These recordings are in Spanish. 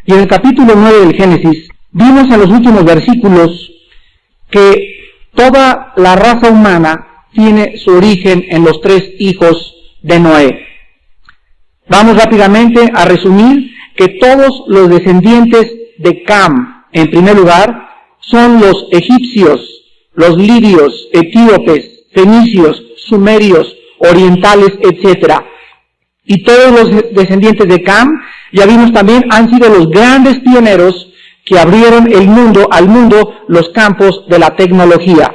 Y en el capítulo 9 del Génesis, vimos en los últimos versículos que toda la raza humana tiene su origen en los 3 hijos de Noé. Vamos rápidamente a resumir que todos los descendientes de Cam, en primer lugar, son los egipcios, los lidios, etíopes, fenicios, sumerios, orientales, etc. Y todos los descendientes de Cam, ya vimos también, han sido los grandes pioneros que abrieron al mundo los campos de la tecnología.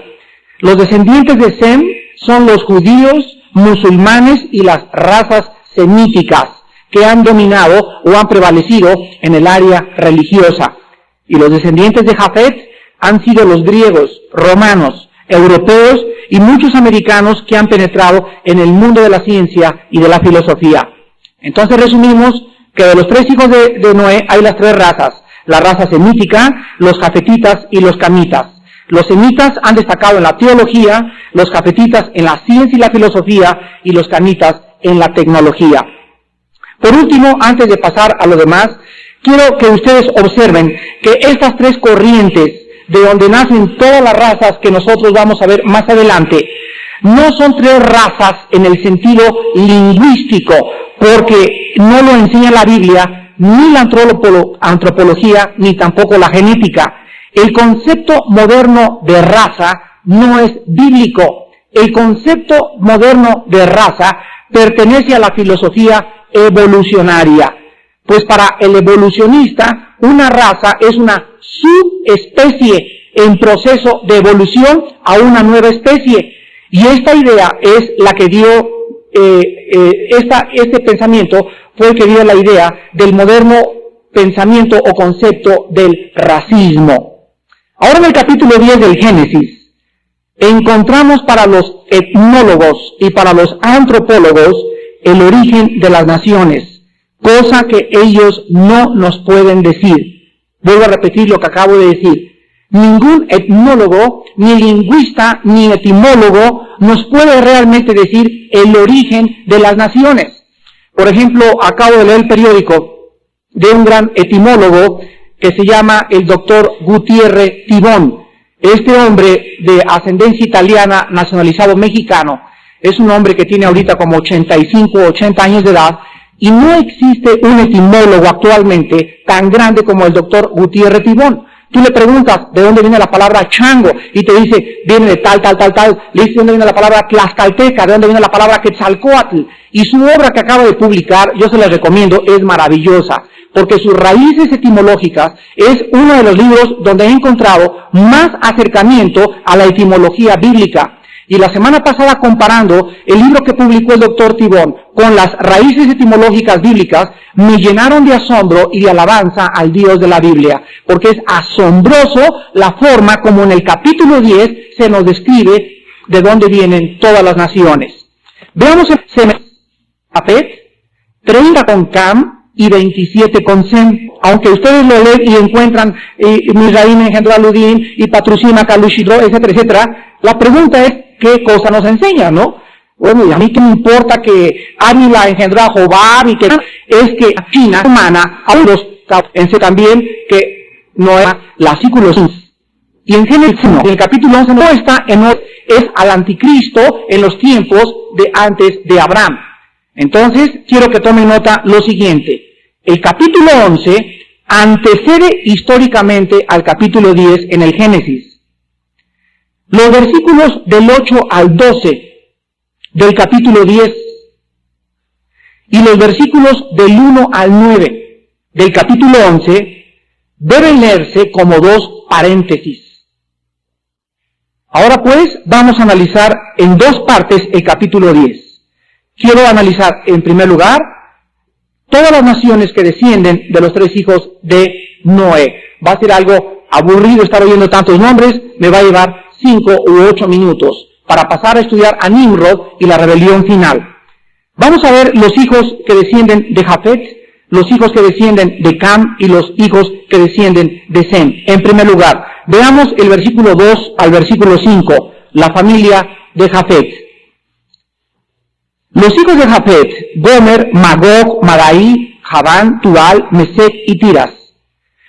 Los descendientes de Sem son los judíos, musulmanes y las razas semíticas que han dominado o han prevalecido en el área religiosa. Y los descendientes de Jafet han sido los griegos, romanos, europeos y muchos americanos que han penetrado en el mundo de la ciencia y de la filosofía. Entonces resumimos que de los 3 hijos de Noé hay las 3 razas. La raza semítica, los jafetitas y los camitas. Los semitas han destacado en la teología, los jafetitas en la ciencia y la filosofía y los camitas en la tecnología. Por último, antes de pasar a lo demás, quiero que ustedes observen que estas 3 corrientes de donde nacen todas las razas que nosotros vamos a ver más adelante, no son 3 razas en el sentido lingüístico, porque no lo enseña la Biblia, ni la antropología, ni tampoco la genética. El concepto moderno de raza no es bíblico. El concepto moderno de raza pertenece a la filosofía evolucionaria. Pues para el evolucionista, una raza es una subespecie en proceso de evolución a una nueva especie. Y esta idea es la que dio, este pensamiento fue el que dio la idea del moderno pensamiento o concepto del racismo. Ahora en el capítulo 10 del Génesis, encontramos para los etnólogos y para los antropólogos el origen de las naciones, cosa que ellos no nos pueden decir. Vuelvo a repetir lo que acabo de decir. Ningún etnólogo, ni lingüista, ni etimólogo nos puede realmente decir el origen de las naciones. Por ejemplo, acabo de leer el periódico de un gran etimólogo que se llama el doctor Gutiérrez Tibón. Este hombre de ascendencia italiana, nacionalizado mexicano, es un hombre que tiene ahorita como 85 o 80 años de edad, y no existe un etimólogo actualmente tan grande como el doctor Gutiérrez Tibón. Tú le preguntas de dónde viene la palabra chango y te dice, viene de tal. Le dices de dónde viene la palabra tlaxcalteca, de dónde viene la palabra quetzalcóatl. Y su obra que acaba de publicar, yo se la recomiendo, es maravillosa, porque sus raíces etimológicas es uno de los libros donde he encontrado más acercamiento a la etimología bíblica. Y la semana pasada, comparando el libro que publicó el doctor Tibón con las raíces etimológicas bíblicas, me llenaron de asombro y de alabanza al Dios de la Biblia, porque es asombroso la forma como en el capítulo 10 se nos describe de dónde vienen todas las naciones. Veamos el Jafet, 30 con Cam y 27 con Sem. Aunque ustedes lo leen y encuentran Mizraim engendró a Ludín y Patrusima, Calushidro, etcétera, etcétera, la pregunta es, ¿qué cosa nos enseña, no? Bueno, y a mí qué me importa que Ávila engendró a Jobab y que es que China humana, a los también que no era la círculo 15. Y en Génesis 1, en el capítulo 11, no está es al anticristo en los tiempos de antes de Abraham. Entonces, quiero que tomen nota lo siguiente. El capítulo 11 antecede históricamente al capítulo 10 en el Génesis. Los versículos del 8 al 12 del capítulo 10 y los versículos del 1 al 9 del capítulo 11 deben leerse como 2 paréntesis. Ahora pues, vamos a analizar en 2 partes el capítulo 10. Quiero analizar, en primer lugar, todas las naciones que descienden de los 3 hijos de Noé. Va a ser algo aburrido estar oyendo tantos nombres, me va a llevar 5 u 8 minutos para pasar a estudiar a Nimrod y la rebelión final. Vamos a ver los hijos que descienden de Jafet, los hijos que descienden de Cam y los hijos que descienden de Sem. En primer lugar, veamos el versículo 2 al versículo 5, la familia de Jafet. Los hijos de Jafet: Gomer, Magog, Madai, Javán, Tubal, Mesec y Tiras.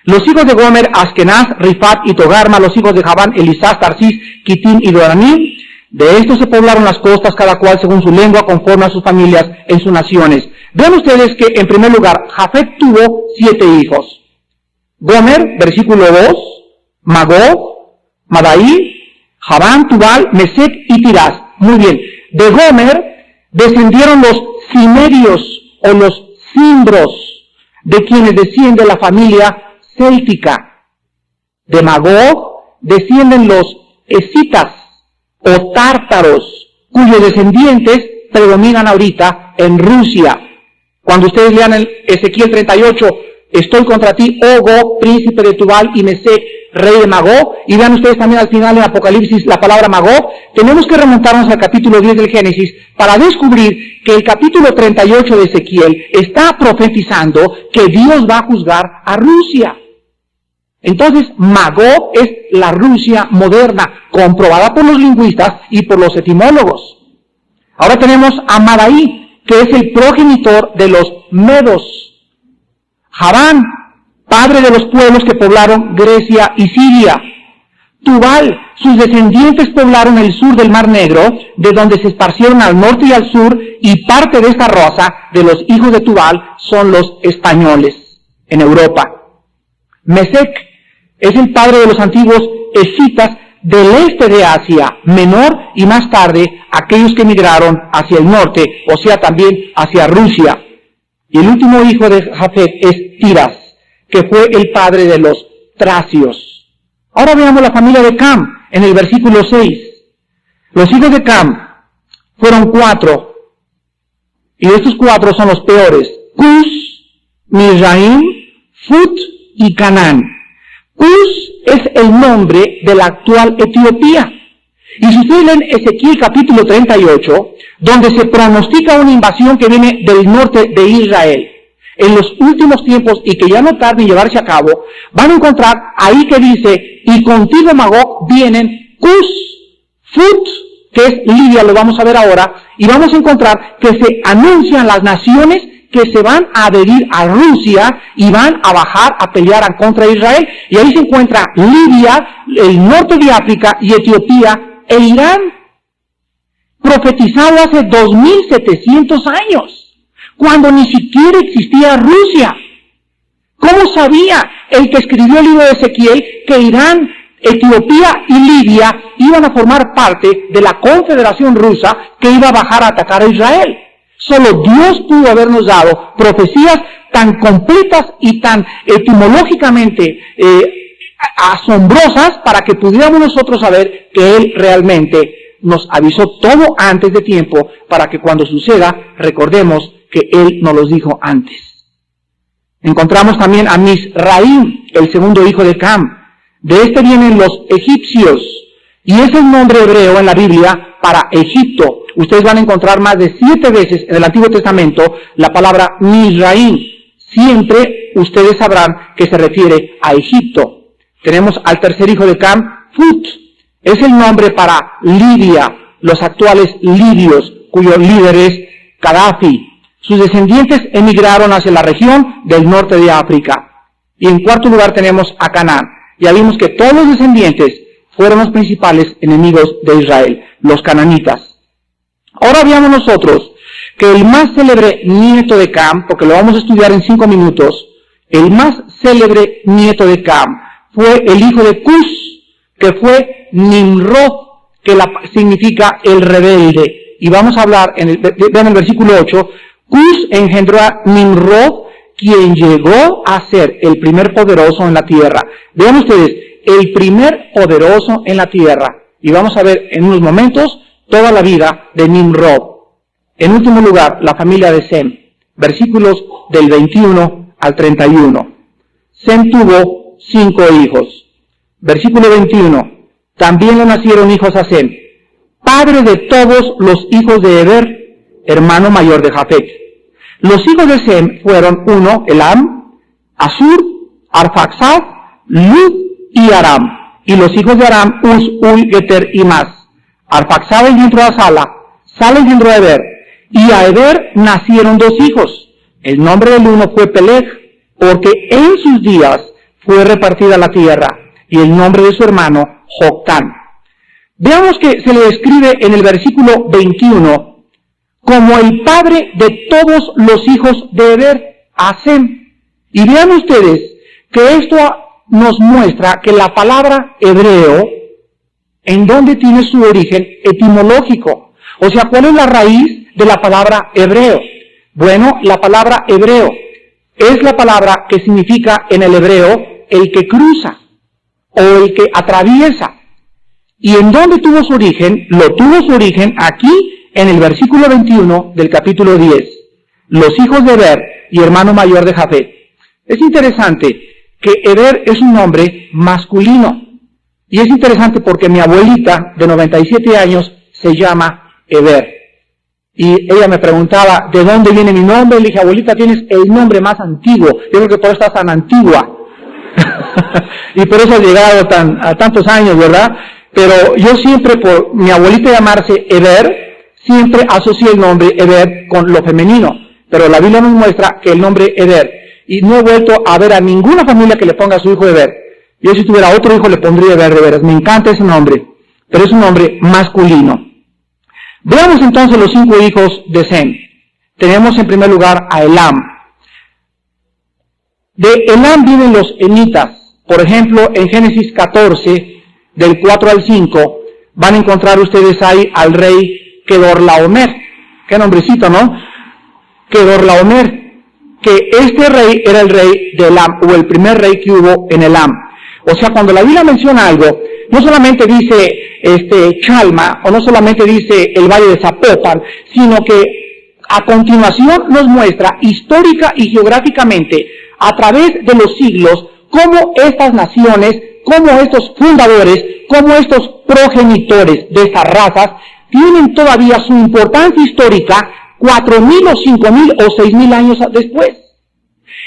Los hijos de Gomer: Askenaz, Rifat y Togarma. Los hijos de Javán: Elisás, Tarsis, Kitim y Doranim. De estos se poblaron las costas, cada cual según su lengua, conforme a sus familias en sus naciones. Vean ustedes que, en primer lugar, Jafet tuvo 7 hijos. Gomer, versículo 2, Magog, Madai, Javán, Tubal, Mesec y Tiras. Muy bien. De Gomer descendieron los cimerios o los cimbros, de quienes desciende la familia céltica. De Magog descienden los escitas o tártaros, cuyos descendientes predominan ahorita en Rusia. Cuando ustedes lean el Ezequiel 38, estoy contra ti, oh Gog, príncipe de Tubal, y Mesec, rey de Magog, y vean ustedes también al final en Apocalipsis la palabra Magog. Tenemos que remontarnos al capítulo 10 del Génesis para descubrir que el capítulo 38 de Ezequiel está profetizando que Dios va a juzgar a Rusia. Entonces, Magog es la Rusia moderna, comprobada por los lingüistas y por los etimólogos. Ahora tenemos a Madai, que es el progenitor de los medos. Javán, padre de los pueblos que poblaron Grecia y Siria. Tubal, sus descendientes poblaron el sur del Mar Negro, de donde se esparcieron al norte y al sur, y parte de esta raza de los hijos de Tubal son los españoles en Europa. Mesec es el padre de los antiguos escitas del este de Asia Menor y más tarde aquellos que emigraron hacia el norte, o sea también hacia Rusia. Y el último hijo de Jafet es Tiras, que fue el padre de los tracios. Ahora veamos la familia de Cam en el versículo 6. Los hijos de Cam fueron 4, y estos 4 son los peores: Cus, Mizraim, Fut y Canaán. Cus es el nombre de la actual Etiopía. Y si ustedes leen Ezequiel capítulo 38, donde se pronostica una invasión que viene del norte de Israel en los últimos tiempos y que ya no tarda en llevarse a cabo, van a encontrar ahí que dice: y contigo, Magog, vienen Cus, Fut, que es Libia, lo vamos a ver ahora, y vamos a encontrar que se anuncian las naciones que se van a adherir a Rusia y van a bajar a pelear contra Israel. Y ahí se encuentra Libia, el norte de África y Etiopía e Irán. Profetizado hace 2700 años, cuando ni siquiera existía Rusia. ¿Cómo sabía el que escribió el libro de Ezequiel que Irán, Etiopía y Libia iban a formar parte de la confederación rusa que iba a bajar a atacar a Israel? Solo Dios pudo habernos dado profecías tan completas y tan etimológicamente asombrosas para que pudiéramos nosotros saber que Él realmente nos avisó todo antes de tiempo, para que cuando suceda recordemos que Él nos los dijo antes. Encontramos también a Mizraim, el segundo hijo de Cam. De este vienen los egipcios, y es el nombre hebreo en la Biblia para Egipto. Ustedes van a encontrar más de 7 veces en el Antiguo Testamento la palabra Mizraim. Siempre ustedes sabrán que se refiere a Egipto. Tenemos al tercer hijo de Cam, Fut. Es el nombre para Libia, los actuales libios, cuyo líder es Gaddafi. Sus descendientes emigraron hacia la región del norte de África. Y en cuarto lugar tenemos a Canaán. Ya vimos que todos los descendientes fueron los principales enemigos de Israel, los cananitas. Ahora veamos nosotros que el más célebre nieto de Cam, porque lo vamos a estudiar en 5 minutos, el más célebre nieto de Cam fue el hijo de Cus, que fue Nimrod, que significa el rebelde. Y vamos a hablar, vean el versículo 8, Cus engendró a Nimrod, quien llegó a ser el primer poderoso en la tierra. Vean ustedes, el primer poderoso en la tierra. Y vamos a ver en unos momentos toda la vida de Nimrod. En último lugar, la familia de Sem, versículos del 21 al 31. Sem tuvo 5 hijos. Versículo 21. También le nacieron hijos a Sem, padre de todos los hijos de Eber, hermano mayor de Jafet. Los hijos de Sem fueron 1, Elam, Asur, Arfaxad, Lud y Aram. Y los hijos de Aram, Uz, Ul, Geter y Mas. Arfaxad engendró a Sala, Sala engendró a Eber, y a Eber nacieron 2 hijos. El nombre del uno fue Peleg, porque en sus días fue repartida la tierra, y el nombre de su hermano, Joctán. Veamos que se le describe en el versículo 21 como el padre de todos los hijos de Eber, a Sem. Y vean ustedes que esto nos muestra que la palabra hebreo, ¿en dónde tiene su origen etimológico? O sea, ¿cuál es la raíz de la palabra hebreo? Bueno, la palabra hebreo es la palabra que significa en el hebreo el que cruza o el que atraviesa. ¿Y en dónde tuvo su origen? Lo tuvo su origen aquí en el versículo 21 del capítulo 10. Los hijos de Eber y hermano mayor de Jafet. Es interesante que Eber es un nombre masculino. Y es interesante porque mi abuelita de 97 años se llama Eber. Y ella me preguntaba, ¿de dónde viene mi nombre? Le dije, abuelita, tienes el nombre más antiguo. Yo creo que por eso estás tan antigua. Y por eso has llegado a tantos años, ¿verdad? Pero yo siempre, por mi abuelita llamarse Eber, siempre asocié el nombre Eber con lo femenino. Pero la Biblia nos muestra que el nombre Eber, y no he vuelto a ver a ninguna familia que le ponga a su hijo Eber. Yo si tuviera otro hijo le pondría Eber de veras. Me encanta ese nombre, pero es un nombre masculino. Veamos entonces los 5 hijos de Sem. Tenemos en primer lugar a Elam. De Elam vienen los emitas. Por ejemplo, en Génesis 14, del 4 al 5, van a encontrar ustedes ahí al rey Kedorlaomer. Qué nombrecito, ¿no? Kedorlaomer. Que este rey era el rey de Elam, o el primer rey que hubo en Elam. O sea, cuando la Biblia menciona algo, no solamente dice Chalma, o no solamente dice el valle de Zapopan, sino que a continuación nos muestra histórica y geográficamente, a través de los siglos, cómo estas naciones, cómo estos fundadores, cómo estos progenitores de estas razas, tienen todavía su importancia histórica 4.000 o 5.000 o 6.000 años después.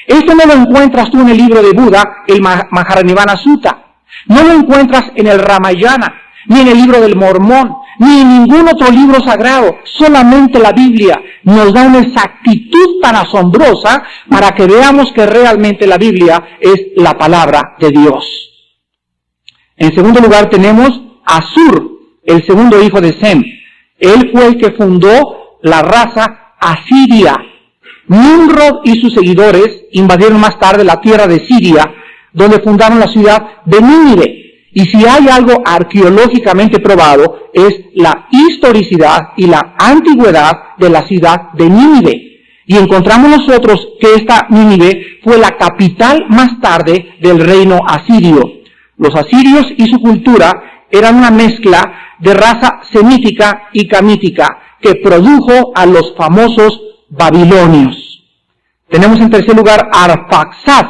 Esto no lo encuentras tú en el libro de Buda, el Maharanibana Sutta. No lo encuentras en el Ramayana, ni en el libro del Mormón, ni en ningún otro libro sagrado. Solamente la Biblia nos da una exactitud tan asombrosa para que veamos que realmente la Biblia es la palabra de Dios. En segundo lugar tenemos a Asur, el segundo hijo de Sem. Él fue el que fundó la raza asiria. Nimrod y sus seguidores invadieron más tarde la tierra de Siria, donde fundaron la ciudad de Nínive. Y si hay algo arqueológicamente probado, es la historicidad y la antigüedad de la ciudad de Nínive. Y encontramos nosotros que esta Nínive fue la capital más tarde del reino asirio. Los asirios y su cultura eran una mezcla de raza semítica y camítica que produjo a los famosos babilonios. Tenemos en tercer lugar a Arfaxad.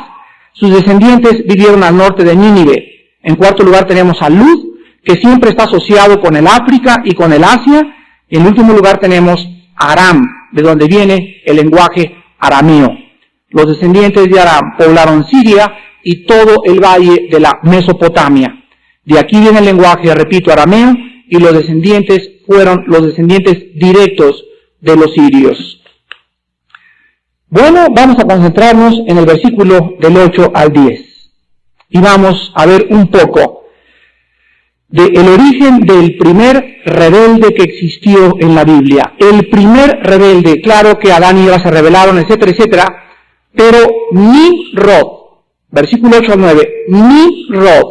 Sus descendientes vivieron al norte de Nínive. En cuarto lugar tenemos a Lud, que siempre está asociado con el África y con el Asia. Y en último lugar tenemos a Aram, de donde viene el lenguaje arameo. Los descendientes de Aram poblaron Siria y todo el valle de la Mesopotamia. De aquí viene el lenguaje, repito, arameo, y los descendientes fueron los descendientes directos de los sirios. Bueno, vamos a concentrarnos en el versículo del 8 al 10. Y vamos a ver un poco del origen del primer rebelde que existió en la Biblia. El primer rebelde, claro que Adán y Eva se rebelaron, etcétera, etcétera, pero Nimrod, versículo 8 al 9, Nimrod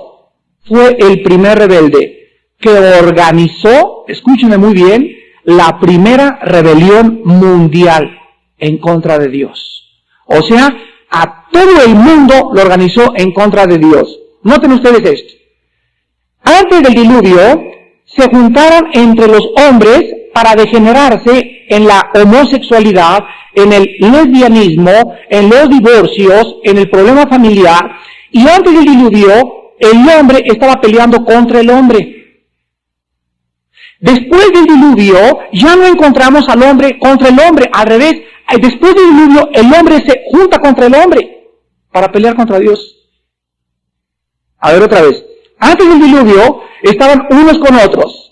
fue el primer rebelde que organizó, escúchenme muy bien, la primera rebelión mundial en contra de Dios. O sea, a todo el mundo lo organizó en contra de Dios. Noten ustedes esto. Antes del diluvio, se juntaron entre los hombres para degenerarse en la homosexualidad, en el lesbianismo, en los divorcios, en el problema familiar. Y antes del diluvio, el hombre estaba peleando contra el hombre. Después del diluvio, ya no encontramos al hombre contra el hombre. Al revés, después del diluvio, el hombre se junta contra el hombre para pelear contra Dios. A ver otra vez. Antes del diluvio, estaban unos con otros.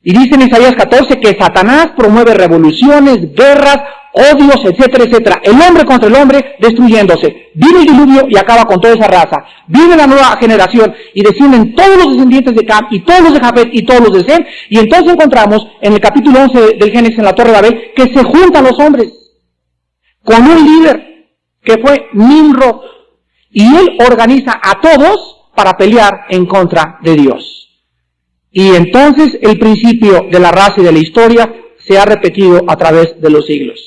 Y dice en Isaías 14 que Satanás promueve revoluciones, guerras, odios, etcétera, etcétera. El hombre contra el hombre destruyéndose. Viene el diluvio y acaba con toda esa raza. Viene la nueva generación y descienden todos los descendientes de Cam y todos los de Jafet y todos los de Sem. Y entonces encontramos en el capítulo 11 del Génesis en la Torre de Babel que se juntan los hombres con un líder que fue Nimrod. Y él organiza a todos para pelear en contra de Dios. Y entonces el principio de la raza y de la historia se ha repetido a través de los siglos.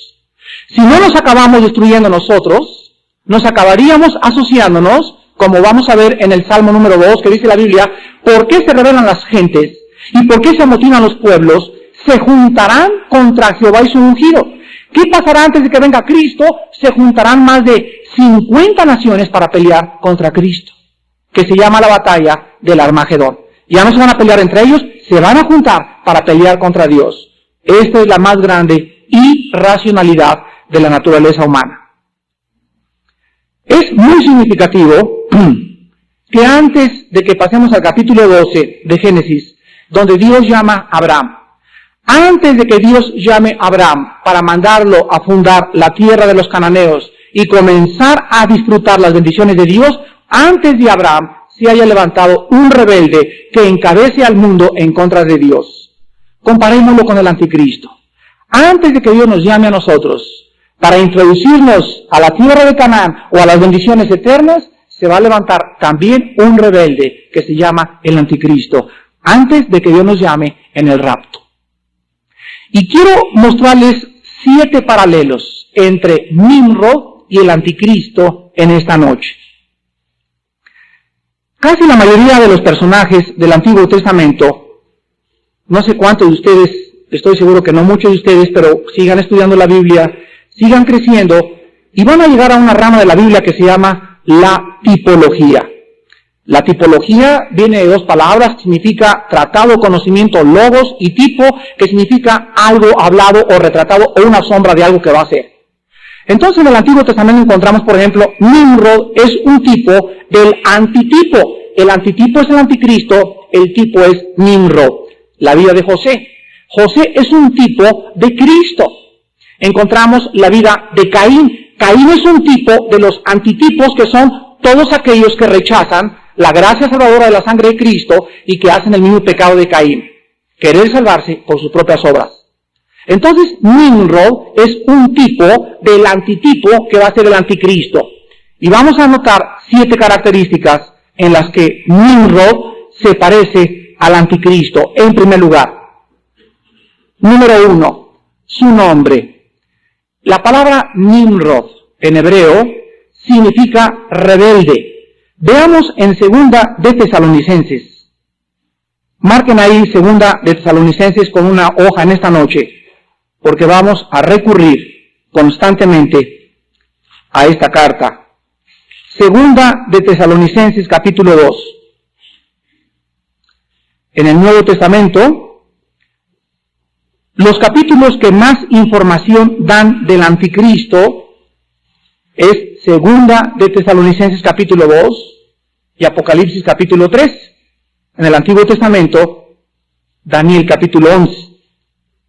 Si no nos acabamos destruyendo nosotros, nos acabaríamos asociándonos, como vamos a ver en el Salmo número 2, que dice la Biblia, ¿por qué se rebelan las gentes? ¿Y por qué se amotinan los pueblos? Se juntarán contra Jehová y su ungido. ¿Qué pasará antes de que venga Cristo? Se juntarán más de 50 naciones para pelear contra Cristo, que se llama la batalla del Armagedón. Ya no se van a pelear entre ellos, se van a juntar para pelear contra Dios. Esta es la más grande irracionalidad de la naturaleza humana. Es muy significativo que antes de que pasemos al capítulo 12 de Génesis, donde Dios llama a Abraham, antes de que Dios llame a Abraham para mandarlo a fundar la tierra de los cananeos y comenzar a disfrutar las bendiciones de Dios, antes de Abraham se haya levantado un rebelde que encabece al mundo en contra de Dios. Comparémoslo con el anticristo. Antes de que Dios nos llame a nosotros para introducirnos a la tierra de Canaán o a las bendiciones eternas, se va a levantar también un rebelde que se llama el anticristo, antes de que Dios nos llame en el rapto. Y quiero mostrarles 7 paralelos entre Nimrod y el anticristo en esta noche. Casi la mayoría de los personajes del Antiguo Testamento, no sé cuántos de ustedes, estoy seguro que no muchos de ustedes, pero sigan estudiando la Biblia, sigan creciendo, y van a llegar a una rama de la Biblia que se llama la tipología. La tipología viene de 2 palabras, significa tratado, conocimiento, logos, y tipo, que significa algo hablado o retratado o una sombra de algo que va a ser. Entonces en el Antiguo Testamento encontramos, por ejemplo, Nimrod es un tipo del antitipo. El antitipo es el anticristo, el tipo es Nimrod. La vida de José. José es un tipo de Cristo. Encontramos la vida de Caín. Caín es un tipo de los antitipos que son todos aquellos que rechazan la gracia salvadora de la sangre de Cristo y que hacen el mismo pecado de Caín. Querer salvarse por sus propias obras. Entonces, Nimrod es un tipo del antitipo que va a ser el anticristo. Y vamos a notar 7 características en las que Nimrod se parece al anticristo. En primer lugar, número 1, su nombre. La palabra Nimrod en hebreo significa rebelde. Veamos en 2 de Tesalonicenses. Marquen ahí 2 de Tesalonicenses con una hoja en esta noche, porque vamos a recurrir constantemente a esta carta. 2 de Tesalonicenses capítulo 2. En el Nuevo Testamento, los capítulos que más información dan del anticristo es 2 de Tesalonicenses capítulo 2 y Apocalipsis capítulo 3. En el Antiguo Testamento, Daniel capítulo 11.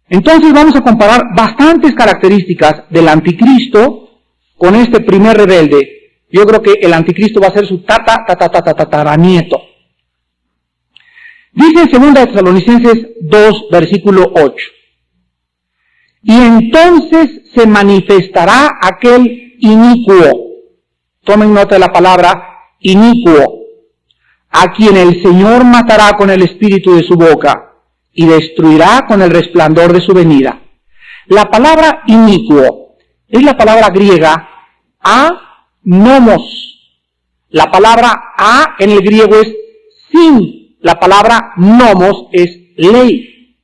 Entonces vamos a comparar bastantes características del anticristo con este primer rebelde. Yo creo que el anticristo va a ser su tataranieto. Dice en 2 de Tesalonicenses 2, versículo 8. Y entonces se manifestará aquel inicuo. Tomen nota de la palabra inicuo. A quien el Señor matará con el espíritu de su boca y destruirá con el resplandor de su venida. La palabra inicuo es la palabra griega anomos. La palabra a en el griego es sin. La palabra nomos es ley.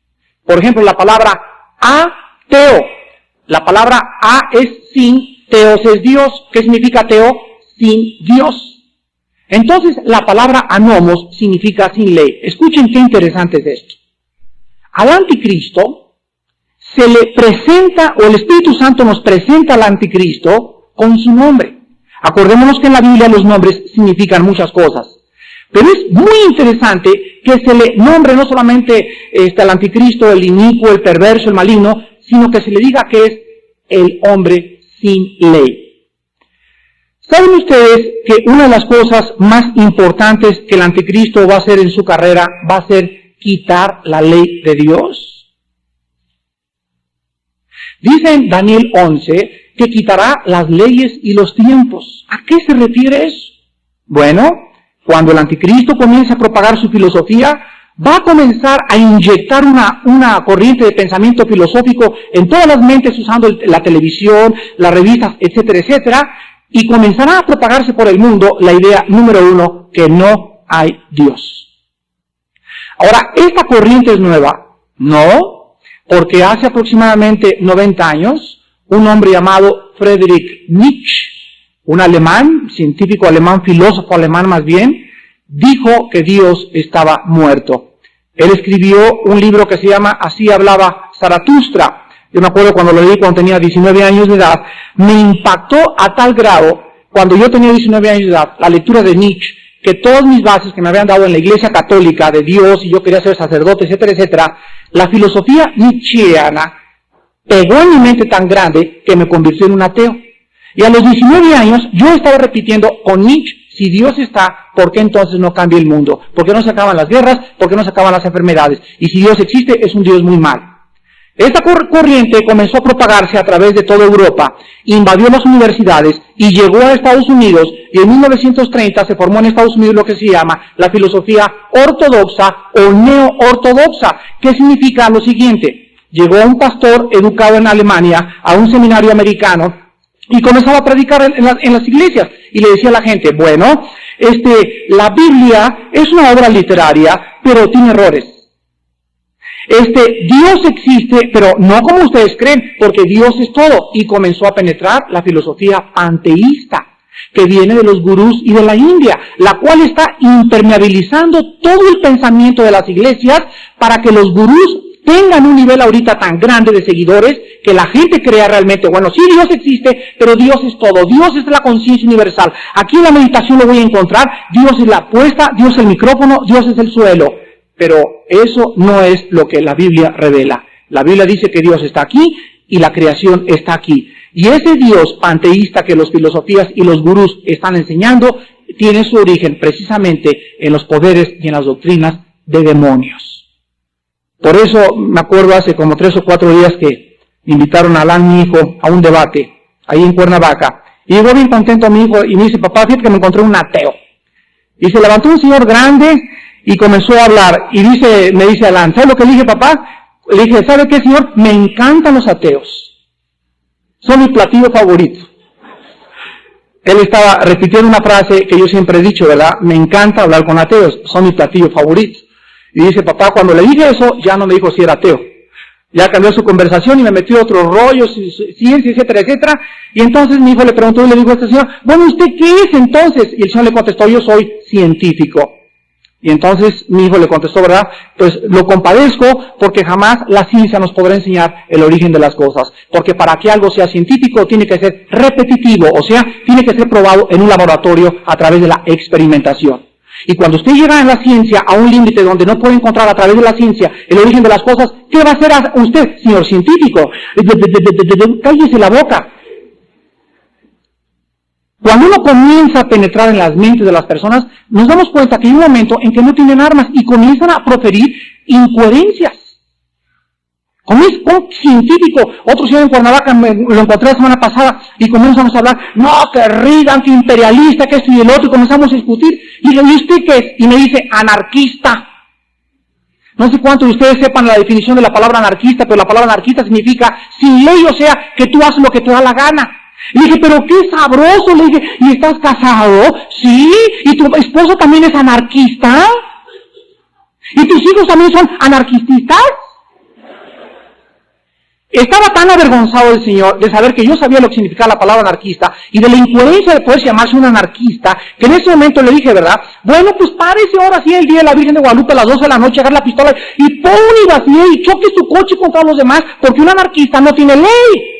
Por ejemplo, la palabra ateo La palabra a es sin, teos es Dios. ¿Qué significa teo? Sin Dios. Entonces, la palabra anomos significa sin ley. Escuchen qué interesante es esto. Al anticristo se le presenta, o el Espíritu Santo nos presenta al anticristo con su nombre. Acordémonos que en la Biblia los nombres significan muchas cosas. Pero es muy interesante que se le nombre no solamente al anticristo, el inicuo, el perverso, el maligno, sino que se le diga que es el hombre sin ley. ¿Saben ustedes que una de las cosas más importantes que el anticristo va a hacer en su carrera va a ser quitar la ley de Dios? Dice en Daniel 11 que quitará las leyes y los tiempos. ¿A qué se refiere eso? Bueno, cuando el anticristo comience a propagar su filosofía, va a comenzar a inyectar una corriente de pensamiento filosófico en todas las mentes usando la televisión, las revistas, etcétera, etcétera, y comenzará a propagarse por el mundo la idea número 1, que no hay Dios. Ahora, ¿esta corriente es nueva? No, porque hace aproximadamente 90 años, un hombre llamado Friedrich Nietzsche, un alemán, científico alemán, filósofo alemán más bien, dijo que Dios estaba muerto. Él escribió un libro que se llama Así hablaba Zaratustra. Yo me acuerdo cuando lo leí cuando tenía 19 años de edad, me impactó a tal grado, cuando yo tenía 19 años de edad, la lectura de Nietzsche, que todas mis bases que me habían dado en la Iglesia Católica de Dios, y yo quería ser sacerdote, etcétera, etcétera, la filosofía nietzscheana pegó en mi mente tan grande que me convirtió en un ateo. Y a los 19 años yo estaba repitiendo con Nietzsche, si Dios está, ¿por qué entonces no cambia el mundo? ¿Por qué no se acaban las guerras? ¿Por qué no se acaban las enfermedades? Y si Dios existe, es un Dios muy mal. Esta corriente comenzó a propagarse a través de toda Europa, invadió las universidades y llegó a Estados Unidos, y en 1930 se formó en Estados Unidos lo que se llama la filosofía ortodoxa o neo-ortodoxa, que significa lo siguiente: llegó un pastor educado en Alemania a un seminario americano y comenzaba a predicar en las iglesias, y le decía a la gente, bueno, la Biblia es una obra literaria, pero tiene errores. Dios existe, pero no como ustedes creen, porque Dios es todo. Y comenzó a penetrar la filosofía panteísta, que viene de los gurús y de la India, la cual está impermeabilizando todo el pensamiento de las iglesias para que los gurús tengan un nivel ahorita tan grande de seguidores que la gente crea realmente, bueno, sí, Dios existe, pero Dios es todo, Dios es la conciencia universal. Aquí en la meditación lo voy a encontrar, Dios es la puesta, Dios es el micrófono, Dios es el suelo. Pero eso no es lo que la Biblia revela. La Biblia dice que Dios está aquí y la creación está aquí. Y ese Dios panteísta que los filosofías y los gurús están enseñando tiene su origen precisamente en los poderes y en las doctrinas de demonios. Por eso me acuerdo hace como 3 o 4 días que invitaron a Alan, mi hijo, a un debate ahí en Cuernavaca. Y llegó bien contento mi hijo y me dice, papá, fíjate que me encontré un ateo. Y se levantó un señor grande y comenzó a hablar, y me dice Alan, ¿sabes lo que le dije, papá? Le dije, ¿sabe qué, señor? Me encantan los ateos. Son mi platillo favorito. Él estaba repitiendo una frase que yo siempre he dicho, ¿verdad? Me encanta hablar con ateos, son mi platillo favorito. Y dice, papá, cuando le dije eso, ya no me dijo si era ateo. Ya cambió su conversación y me metió otros rollos, ciencia, etcétera, etcétera. Y entonces mi hijo le preguntó y le dijo a este señor, bueno, ¿usted qué es entonces? Y el señor le contestó, yo soy científico. Y entonces mi hijo le contestó, ¿verdad? Pues lo compadezco porque jamás la ciencia nos podrá enseñar el origen de las cosas. Porque para que algo sea científico tiene que ser repetitivo, o sea, tiene que ser probado en un laboratorio a través de la experimentación. Y cuando usted llega en la ciencia a un límite donde no puede encontrar a través de la ciencia el origen de las cosas, ¿qué va a hacer usted, señor científico? Cállese la boca. Cuando uno comienza a penetrar en las mentes de las personas, nos damos cuenta que hay un momento en que no tienen armas y comienzan a proferir incoherencias. Como es un científico, otro señor en Cuernavaca, lo encontré la semana pasada, y comenzamos a hablar, no, que Reagan, que imperialista, que esto y el otro, y comenzamos a discutir, y le digo, ¿y usted qué es? Y me dice, anarquista. No sé cuántos de ustedes sepan la definición de la palabra anarquista, pero la palabra anarquista significa sin ley, o sea, que tú haces lo que te da la gana. Le dije, pero qué sabroso, le dije, ¿y estás casado? Sí, ¿y tu esposo también es anarquista? ¿Y tus hijos también son anarquistas? estaba tan avergonzado del Señor de saber que yo sabía lo que significaba la palabra anarquista y de la incoherencia de poder llamarse un anarquista, que en ese momento le dije, ¿verdad? Bueno, pues párese ahora sí el día de la Virgen de Guadalupe a las 12 de la noche, agarre la pistola y pon y vacíe y choque su coche contra los demás, porque un anarquista no tiene ley.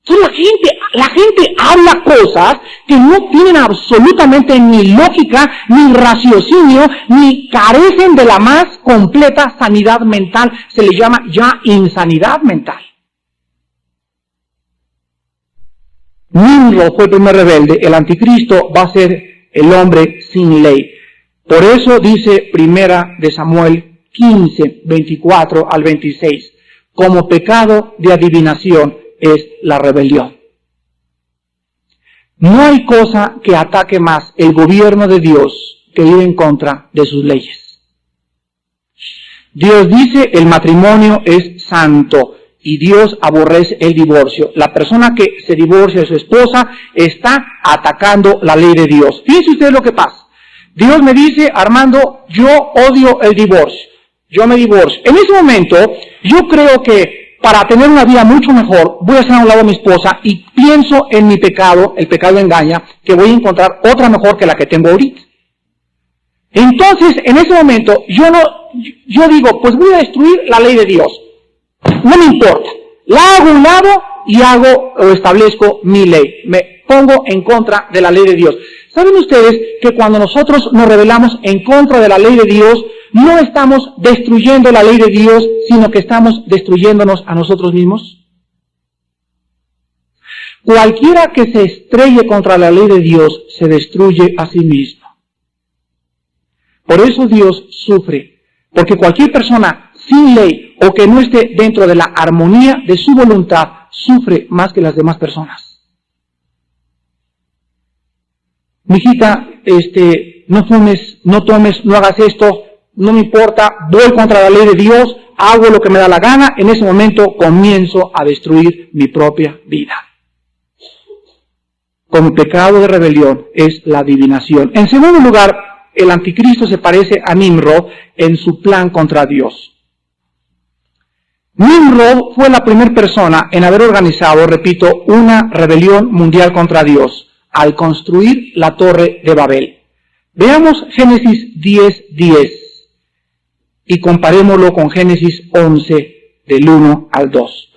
Entonces la gente habla cosas que no tienen absolutamente ni lógica, ni raciocinio, ni carecen de la más completa sanidad mental. Se le llama ya insanidad mental. Nimrod fue el primer rebelde. El anticristo va a ser el hombre sin ley. Por eso dice Primera de Samuel 15, 24 al 26, como pecado de adivinación es la rebelión. No hay cosa que ataque más el gobierno de Dios que ir en contra de sus leyes. Dios dice el matrimonio es santo y Dios aborrece el divorcio. La persona que se divorcia de su esposa está atacando la ley de Dios. Fíjense ustedes lo que pasa. Dios me dice, Armando, yo odio el divorcio. Yo me divorcio. En ese momento, yo creo que para tener una vida mucho mejor, voy a hacer a un lado a mi esposa y pienso en mi pecado, el pecado engaña, que voy a encontrar otra mejor que la que tengo ahorita. Entonces, en ese momento, yo digo, pues voy a destruir la ley de Dios. No me importa. La hago a un lado y hago o establezco mi ley. Me pongo en contra de la ley de Dios. ¿Saben ustedes que cuando nosotros nos rebelamos en contra de la ley de Dios, no estamos destruyendo la ley de Dios, sino que estamos destruyéndonos a nosotros mismos? Cualquiera que se estrelle contra la ley de Dios se destruye a sí mismo. Por eso Dios sufre, porque cualquier persona sin ley o que no esté dentro de la armonía de su voluntad sufre más que las demás personas. Mijita, no fumes, no tomes, no hagas esto, no me importa, voy contra la ley de Dios, hago lo que me da la gana, en ese momento comienzo a destruir mi propia vida. Como pecado de rebelión es la adivinación. En segundo lugar, el anticristo se parece a Nimrod en su plan contra Dios. Nimrod fue la primera persona en haber organizado, repito, una rebelión mundial contra Dios al construir la Torre de Babel. Veamos Génesis 10:10 y comparémoslo con Génesis 11 del 1 al 2.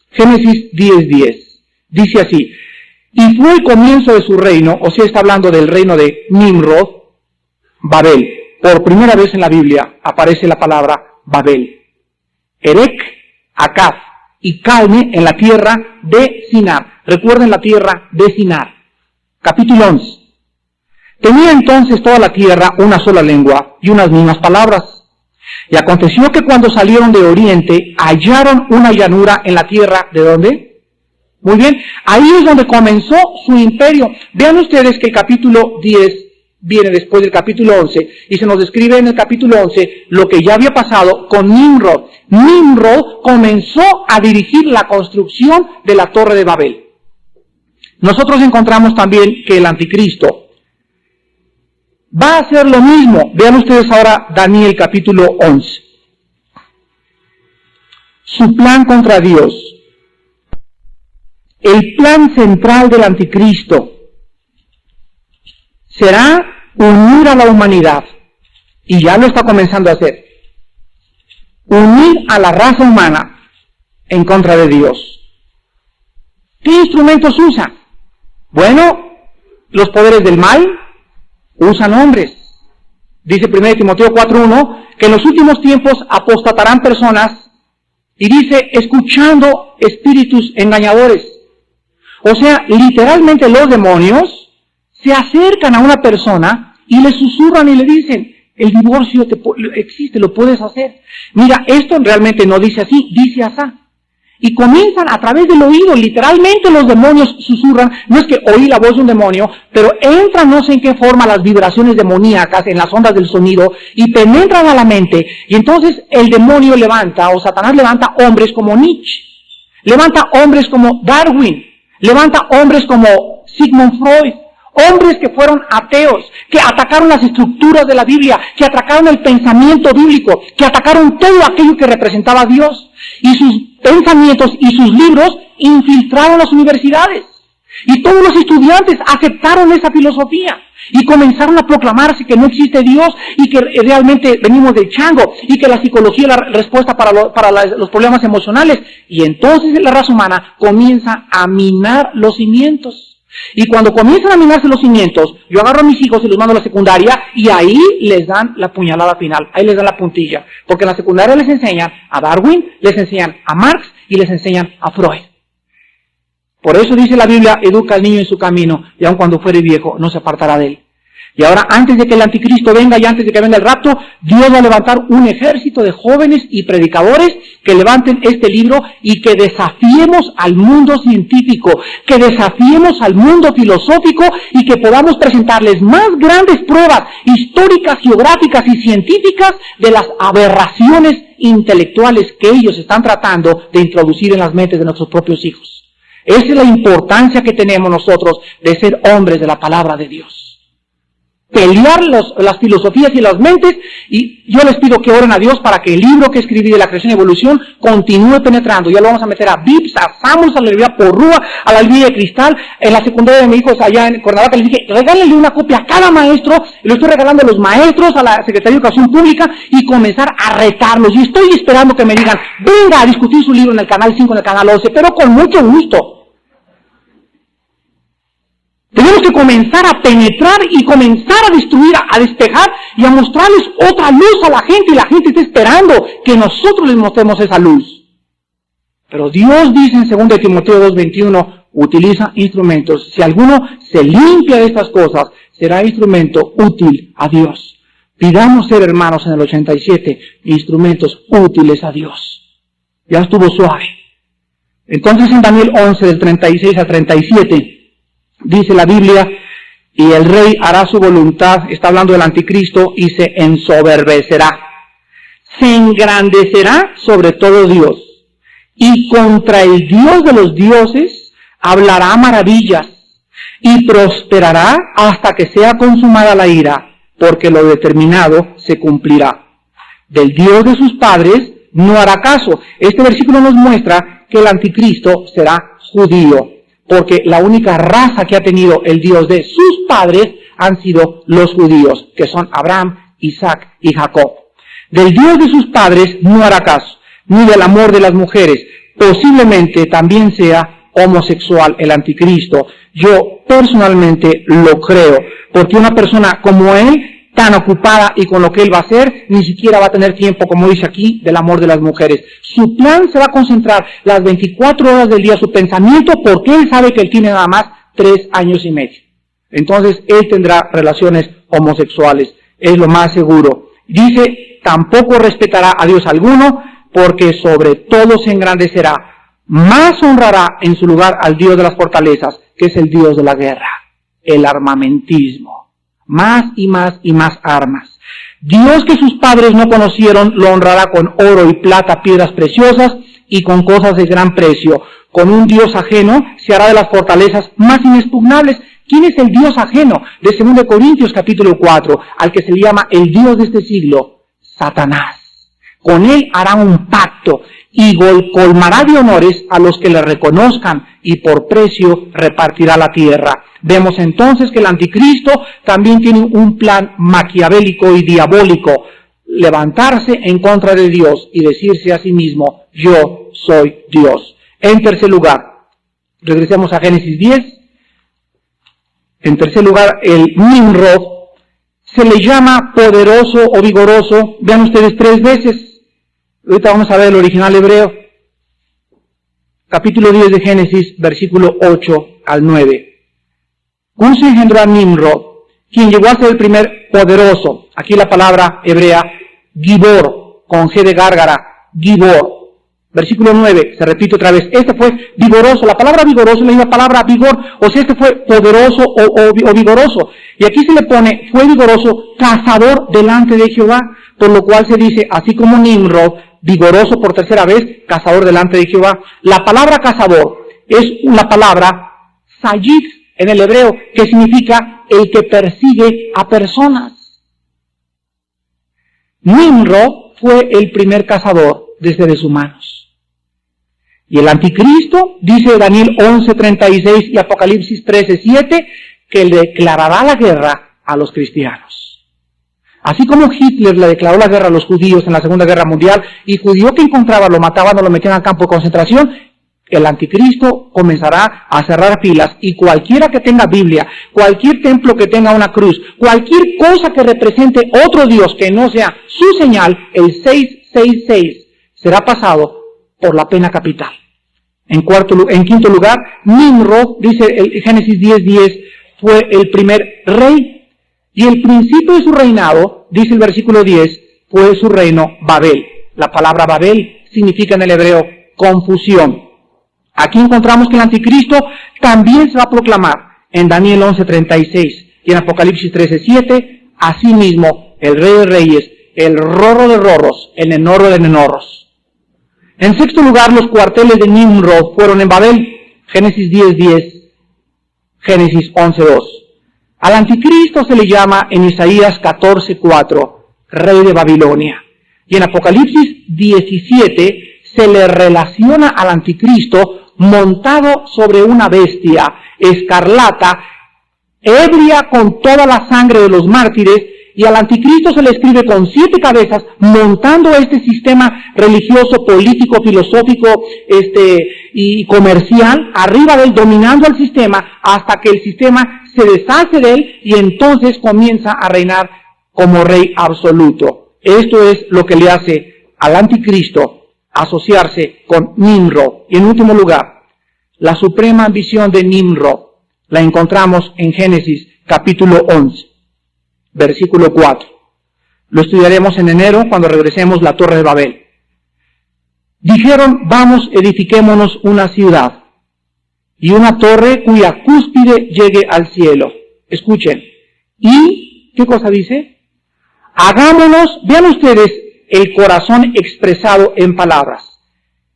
Génesis 10:10 dice así: y fue el comienzo de su reino, o sea, está hablando del reino de Nimrod, Babel. Por primera vez en la Biblia aparece la palabra Babel. Erec, Acaz y Calne en la tierra de Sinar. Recuerden la tierra de Sinar. Capítulo 11. Tenía entonces toda la tierra una sola lengua y unas mismas palabras. Y aconteció que cuando salieron de oriente, hallaron una llanura en la tierra, ¿de dónde? Muy bien, ahí es donde comenzó su imperio. Vean ustedes que el capítulo 10 viene después del capítulo 11, y se nos describe en el capítulo 11 lo que ya había pasado con Nimrod. Nimrod comenzó a dirigir la construcción de la Torre de Babel. Nosotros encontramos también que el anticristo va a hacer lo mismo. Vean ustedes ahora Daniel capítulo 11. Su plan contra Dios. El plan central del anticristo será unir a la humanidad, y ya lo está comenzando a hacer, unir a la raza humana en contra de Dios. ¿Qué instrumentos usa? Bueno, los poderes del mal usan hombres. Dice 1 Timoteo 4:1 que en los últimos tiempos apostatarán personas, y dice, escuchando espíritus engañadores. O sea, literalmente los demonios se acercan a una persona y le susurran y le dicen, el divorcio existe, lo puedes hacer. Mira, esto realmente no dice así, dice asá. Y comienzan a través del oído, literalmente los demonios susurran. No es que oí la voz de un demonio, pero entran no sé en qué forma las vibraciones demoníacas en las ondas del sonido y penetran a la mente. Y entonces el demonio levanta, o Satanás levanta hombres como Nietzsche, levanta hombres como Darwin, levanta hombres como Sigmund Freud, Hombres que fueron ateos, que atacaron las estructuras de la Biblia, que atacaron el pensamiento bíblico, que atacaron todo aquello que representaba a Dios. Y sus pensamientos y sus libros infiltraron las universidades. Y todos los estudiantes aceptaron esa filosofía y comenzaron a proclamarse que no existe Dios y que realmente venimos del chango y que la psicología es la respuesta para los problemas emocionales. Y entonces la raza humana comienza a minar los cimientos. Y cuando comienzan a minarse los cimientos, yo agarro a mis hijos y los mando a la secundaria y ahí les dan la puñalada final, ahí les dan la puntilla. Porque en la secundaria les enseñan a Darwin, les enseñan a Marx y les enseñan a Freud. Por eso dice la Biblia, educa al niño en su camino y aun cuando fuere viejo no se apartará de él. Y ahora, antes de que el anticristo venga y antes de que venga el rapto, Dios va a levantar un ejército de jóvenes y predicadores que levanten este libro y que desafiemos al mundo científico, que desafiemos al mundo filosófico y que podamos presentarles más grandes pruebas históricas, geográficas y científicas de las aberraciones intelectuales que ellos están tratando de introducir en las mentes de nuestros propios hijos. Esa es la importancia que tenemos nosotros de ser hombres de la palabra de Dios. Pelear las filosofías y las mentes, y yo les pido que oren a Dios para que el libro que escribí de la creación y evolución continúe penetrando. Ya lo vamos a meter a Vips, a Samuels, a la librería Porrúa, a la librería de Cristal. En la secundaria de mis hijos allá en Cuernavaca les dije, regálenle una copia a cada maestro, y lo estoy regalando a los maestros, a la Secretaría de Educación Pública, y comenzar a retarlos. Y estoy esperando que me digan, venga a discutir su libro en el canal 5, en el canal 11, pero con mucho gusto. Tenemos que comenzar a penetrar y comenzar a destruir, a despejar y a mostrarles otra luz a la gente. Y la gente está esperando que nosotros les mostremos esa luz. Pero Dios dice en 2 Timoteo 2:21, utiliza instrumentos. Si alguno se limpia de estas cosas, será instrumento útil a Dios. Pidamos ser, hermanos, en el 87, instrumentos útiles a Dios. Ya estuvo suave. Entonces en Daniel 11, del 36 al 37, dice la Biblia, y el rey hará su voluntad, está hablando del anticristo, y se ensoberbecerá. Se engrandecerá sobre todo Dios, y contra el Dios de los dioses hablará maravillas, y prosperará hasta que sea consumada la ira, porque lo determinado se cumplirá. Del Dios de sus padres no hará caso. Este versículo nos muestra que el anticristo será judío, porque la única raza que ha tenido el Dios de sus padres han sido los judíos, que son Abraham, Isaac y Jacob. Del Dios de sus padres no hará caso, ni del amor de las mujeres. Posiblemente también sea homosexual el anticristo. Yo personalmente lo creo, porque una persona como él, tan ocupada y con lo que él va a hacer, ni siquiera va a tener tiempo, como dice aquí, del amor de las mujeres. Su plan se va a concentrar las 24 horas del día, su pensamiento, porque él sabe que él tiene nada más 3 años y medio. Entonces, él tendrá relaciones homosexuales, es lo más seguro. Dice, tampoco respetará a Dios alguno, porque sobre todo se engrandecerá. Más honrará en su lugar al Dios de las fortalezas, que es el Dios de la guerra, el armamentismo. Más y más y más armas. Dios que sus padres no conocieron lo honrará con oro y plata, piedras preciosas y con cosas de gran precio. Con un Dios ajeno se hará de las fortalezas más inexpugnables. ¿Quién es el Dios ajeno? De 2 Corintios capítulo 4, al que se le llama el Dios de este siglo, Satanás. Con él hará un pacto y colmará de honores a los que le reconozcan y por precio repartirá la tierra. Vemos entonces que el anticristo también tiene un plan maquiavélico y diabólico, levantarse en contra de Dios y decirse a sí mismo, yo soy Dios. En tercer lugar, regresemos a Génesis 10, en tercer lugar, el Nimrod se le llama poderoso o vigoroso, vean ustedes 3 veces. Ahorita vamos a ver el original hebreo. Capítulo 10 de Génesis, versículo 8 al 9. Cus engendró a Nimrod, quien llegó a ser el primer poderoso. Aquí la palabra hebrea, Gibor, con G de gárgara, Gibor. Versículo 9, se repite otra vez. Este fue vigoroso. La palabra vigoroso es la misma palabra vigor. O sea, este fue poderoso o vigoroso. Y aquí se le pone, fue vigoroso, cazador delante de Jehová. Por lo cual se dice, así como Nimrod, vigoroso por tercera vez, cazador delante de Jehová. La palabra cazador es la palabra sayid en el hebreo, que significa el que persigue a personas. Nimrod fue el primer cazador de seres humanos. Y el anticristo, dice Daniel 11:36 y Apocalipsis 13:7, que le declarará la guerra a los cristianos. Así como Hitler le declaró la guerra a los judíos en la Segunda Guerra Mundial, y judío que encontraba lo mataban o lo metían al campo de concentración, el anticristo comenzará a cerrar filas, y cualquiera que tenga Biblia, cualquier templo que tenga una cruz, cualquier cosa que represente otro Dios que no sea su señal, el 666, será pasado por la pena capital. En quinto lugar, Nimrod, dice el Génesis 10:10, fue el primer rey, y el principio de su reinado, dice el versículo 10, fue su reino Babel. La palabra Babel significa en el hebreo confusión. Aquí encontramos que el anticristo también se va a proclamar en Daniel 11:36 y en Apocalipsis 13:7, asimismo el rey de reyes, el rorro de rorros, el enorro de enorros. En sexto lugar, los cuarteles de Nimrod fueron en Babel, Génesis 10:10, Génesis 11:2. Al anticristo se le llama en Isaías 14:4, rey de Babilonia. Y en Apocalipsis 17 se le relaciona al anticristo montado sobre una bestia escarlata, ebria con toda la sangre de los mártires, y al anticristo se le escribe con 7 cabezas, montando este sistema religioso, político, filosófico, y comercial, arriba de él, dominando al sistema, hasta que el sistema se deshace de él, y entonces comienza a reinar como rey absoluto. Esto es lo que le hace al anticristo asociarse con Nimrod. Y en último lugar, la suprema ambición de Nimrod la encontramos en Génesis capítulo 11, versículo 4. Lo estudiaremos en enero cuando regresemos la Torre de Babel. Dijeron, vamos, edifiquémonos una ciudad y una torre cuya cúspide llegue al cielo. Escuchen. ¿Y qué cosa dice? Hagámonos, vean ustedes el corazón expresado en palabras.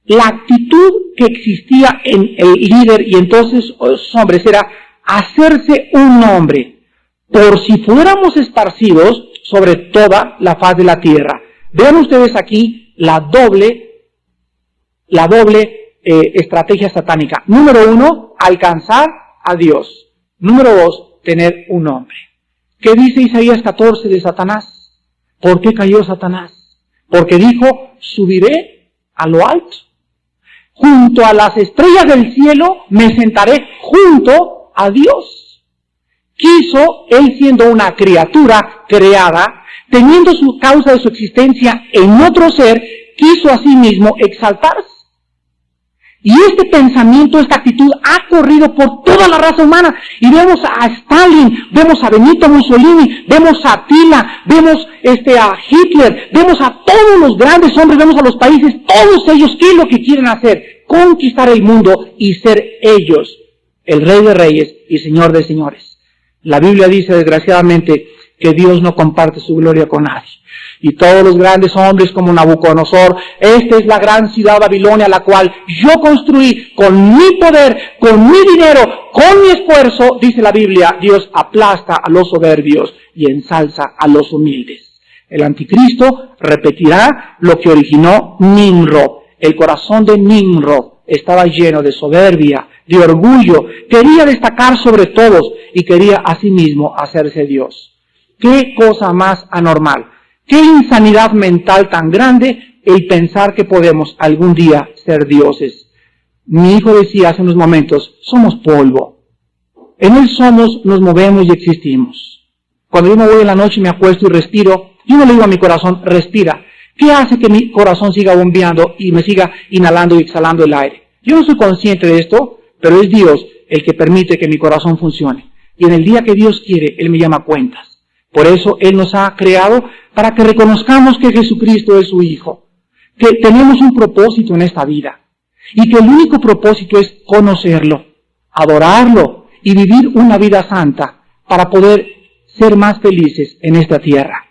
La actitud que existía en el líder y entonces los hombres era hacerse un nombre, por si fuéramos esparcidos sobre toda la faz de la tierra. Vean ustedes aquí la doble estrategia satánica. Número 1, alcanzar a Dios. Número 2, tener un nombre. ¿Qué dice Isaías 14 de Satanás? ¿Por qué cayó Satanás? Porque dijo, subiré a lo alto. Junto a las estrellas del cielo me sentaré junto a Dios. Quiso, él siendo una criatura creada, teniendo su causa de su existencia en otro ser, quiso a sí mismo exaltarse. Y este pensamiento, esta actitud ha corrido por toda la raza humana. Y vemos a Stalin, vemos a Benito Mussolini, vemos a Attila, vemos a Hitler, vemos a todos los grandes hombres, vemos a los países, todos ellos, ¿qué es lo que quieren hacer? Conquistar el mundo y ser ellos el Rey de Reyes y Señor de Señores. La Biblia dice, desgraciadamente, que Dios no comparte su gloria con nadie. Y todos los grandes hombres como Nabucodonosor, esta es la gran ciudad Babilonia, la cual yo construí con mi poder, con mi dinero, con mi esfuerzo, dice la Biblia, Dios aplasta a los soberbios y ensalza a los humildes. El anticristo repetirá lo que originó Nimrod. El corazón de Nimrod estaba lleno de soberbia, de orgullo, quería destacar sobre todos y quería asimismo hacerse Dios. ¡Qué cosa más anormal! ¡Qué insanidad mental tan grande el pensar que podemos algún día ser dioses! Mi hijo decía hace unos momentos, somos polvo. En él somos, nos movemos y existimos. Cuando yo me voy en la noche y me acuesto y respiro, yo no le digo a mi corazón, respira. ¿Qué hace que mi corazón siga bombeando y me siga inhalando y exhalando el aire? Yo no soy consciente de esto, pero es Dios el que permite que mi corazón funcione. Y en el día que Dios quiere, Él me llama a cuentas. Por eso Él nos ha creado para que reconozcamos que Jesucristo es su Hijo, que tenemos un propósito en esta vida y que el único propósito es conocerlo, adorarlo y vivir una vida santa para poder ser más felices en esta tierra.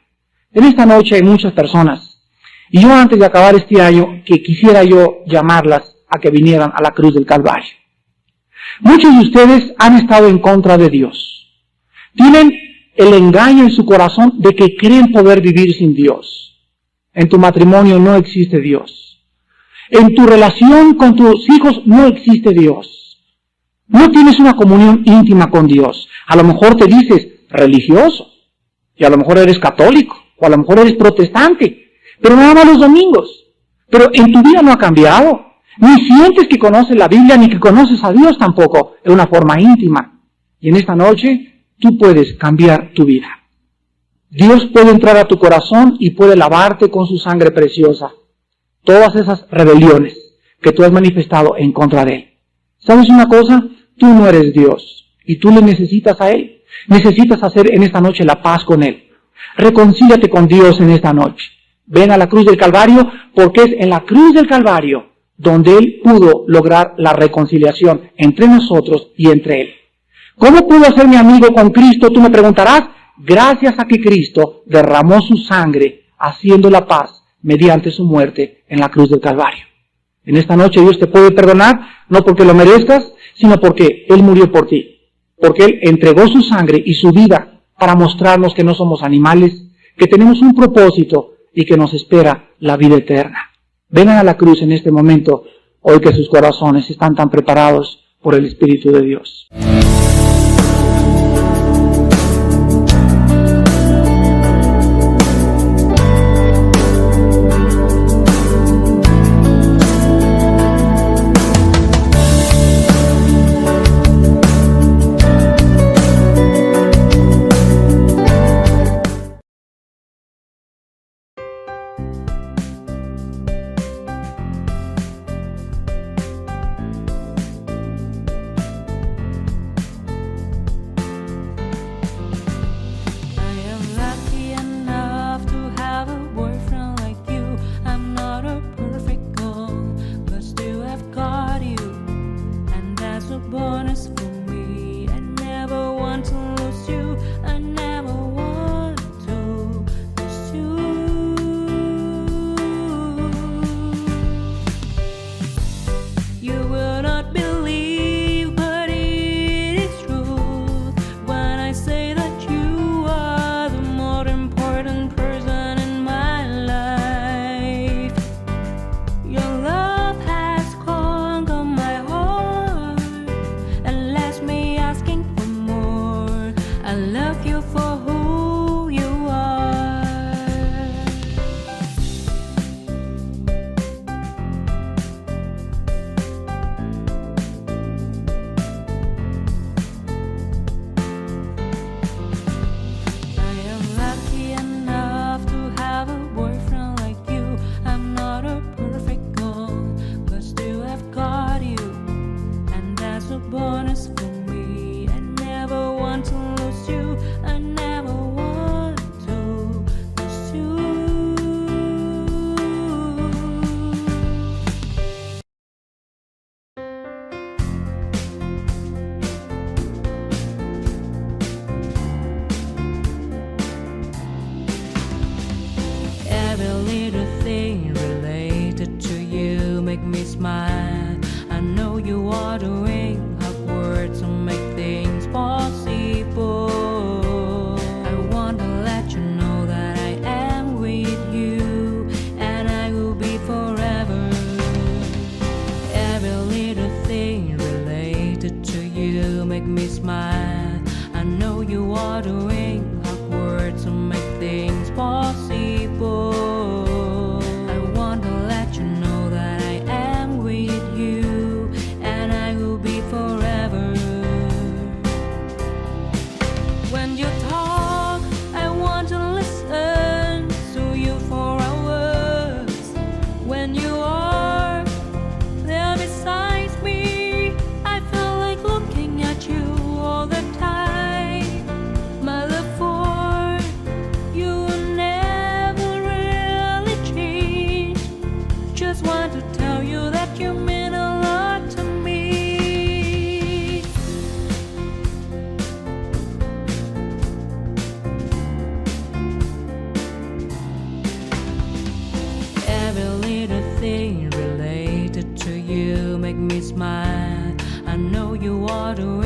En esta noche hay muchas personas y yo antes de acabar este año que quisiera yo llamarlas a que vinieran a la cruz del Calvario. Muchos de ustedes han estado en contra de Dios. Tienen el engaño en su corazón de que creen poder vivir sin Dios. En tu matrimonio no existe Dios. En tu relación con tus hijos no existe Dios. No tienes una comunión íntima con Dios. A lo mejor te dices religioso, y a lo mejor eres católico, o a lo mejor eres protestante, pero nada más los domingos. Pero en tu vida no ha cambiado. Ni sientes que conoces la Biblia, ni que conoces a Dios tampoco, de una forma íntima. Y en esta noche, tú puedes cambiar tu vida. Dios puede entrar a tu corazón y puede lavarte con su sangre preciosa. Todas esas rebeliones que tú has manifestado en contra de Él. ¿Sabes una cosa? Tú no eres Dios y tú le necesitas a Él. Necesitas hacer en esta noche la paz con Él. Reconcíliate con Dios en esta noche. Ven a la cruz del Calvario, porque es en la cruz del Calvario donde Él pudo lograr la reconciliación entre nosotros y entre Él. ¿Cómo pudo hacerme amigo con Cristo? Tú me preguntarás. Gracias a que Cristo derramó su sangre haciendo la paz mediante su muerte en la cruz del Calvario. En esta noche Dios te puede perdonar, no porque lo merezcas, sino porque Él murió por ti. Porque Él entregó su sangre y su vida para mostrarnos que no somos animales, que tenemos un propósito y que nos espera la vida eterna. Vengan a la cruz en este momento, hoy que sus corazones están tan preparados por el Espíritu de Dios. My I know you ought to